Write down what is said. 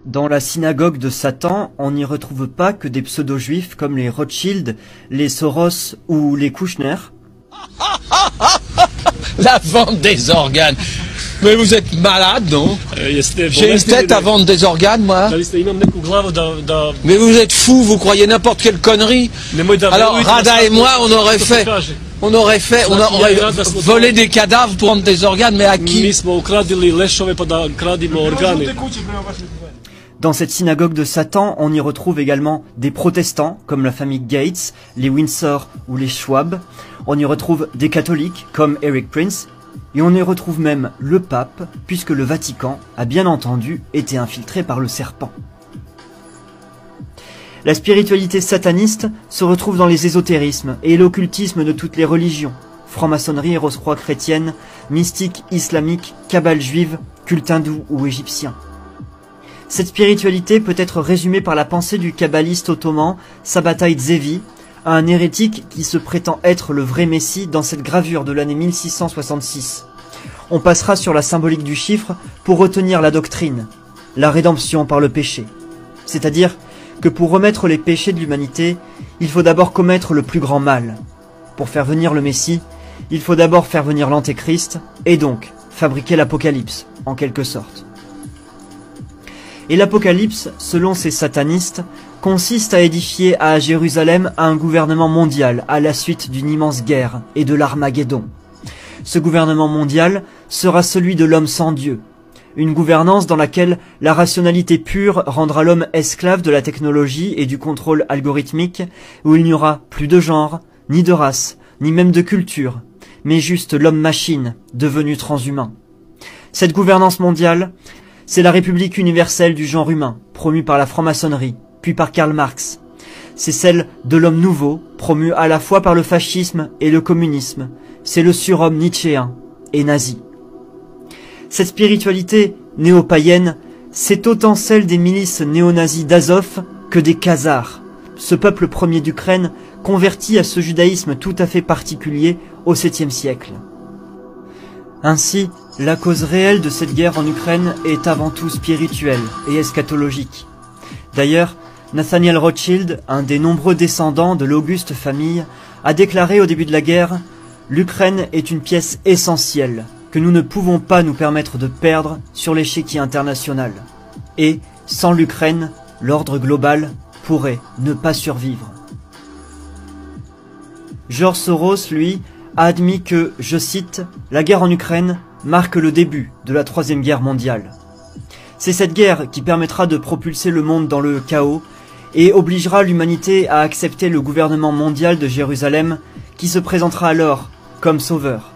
Dans la synagogue de Satan, on n'y retrouve pas que des pseudo-juifs comme les Rothschild, les Soros ou les Kouchner. La vente des organes. Mais vous êtes malade, non? J'ai une tête à vendre des organes, moi. Mais vous êtes fou, vous croyez n'importe quelle connerie. Alors Rada et moi, on aurait volé des cadavres pour vendre des organes, mais à qui? Dans cette synagogue de Satan, on y retrouve également des protestants, comme la famille Gates, les Windsor ou les Schwab. On y retrouve des catholiques, comme Eric Prince. Et on y retrouve même le pape, puisque le Vatican a bien entendu été infiltré par le serpent. La spiritualité sataniste se retrouve dans les ésotérismes et l'occultisme de toutes les religions. Franc-maçonnerie et rose-croix chrétienne, mystique islamique, cabale juive, culte hindou ou égyptien. Cette spiritualité peut être résumée par la pensée du kabbaliste ottoman Sabbatai Zevi, un hérétique qui se prétend être le vrai Messie dans cette gravure de l'année 1666. On passera sur la symbolique du chiffre pour retenir la doctrine, la rédemption par le péché. C'est-à-dire que pour remettre les péchés de l'humanité, il faut d'abord commettre le plus grand mal. Pour faire venir le Messie, il faut d'abord faire venir l'Antéchrist, et donc fabriquer l'Apocalypse, en quelque sorte. Et l'Apocalypse, selon ces satanistes, consiste à édifier à Jérusalem un gouvernement mondial à la suite d'une immense guerre et de l'Armageddon. Ce gouvernement mondial sera celui de l'homme sans Dieu, une gouvernance dans laquelle la rationalité pure rendra l'homme esclave de la technologie et du contrôle algorithmique, où il n'y aura plus de genre, ni de race, ni même de culture, mais juste l'homme-machine devenu transhumain. Cette gouvernance mondiale, c'est la République universelle du genre humain, promue par la franc-maçonnerie, puis par Karl Marx. C'est celle de l'homme nouveau, promue à la fois par le fascisme et le communisme. C'est le surhomme nietzschéen et nazi. Cette spiritualité néo-païenne, c'est autant celle des milices néo-nazis d'Azov que des Khazars, ce peuple premier d'Ukraine converti à ce judaïsme tout à fait particulier au 7e siècle. Ainsi, la cause réelle de cette guerre en Ukraine est avant tout spirituelle et eschatologique. D'ailleurs, Nathaniel Rothschild, un des nombreux descendants de l'auguste famille, a déclaré au début de la guerre « L'Ukraine est une pièce essentielle que nous ne pouvons pas nous permettre de perdre sur l'échiquier international. Et, sans l'Ukraine, l'ordre global pourrait ne pas survivre. » George Soros, lui, a admis que, je cite, « La guerre en Ukraine marque le début de la Troisième Guerre mondiale. » C'est cette guerre qui permettra de propulser le monde dans le chaos et obligera l'humanité à accepter le gouvernement mondial de Jérusalem qui se présentera alors comme sauveur.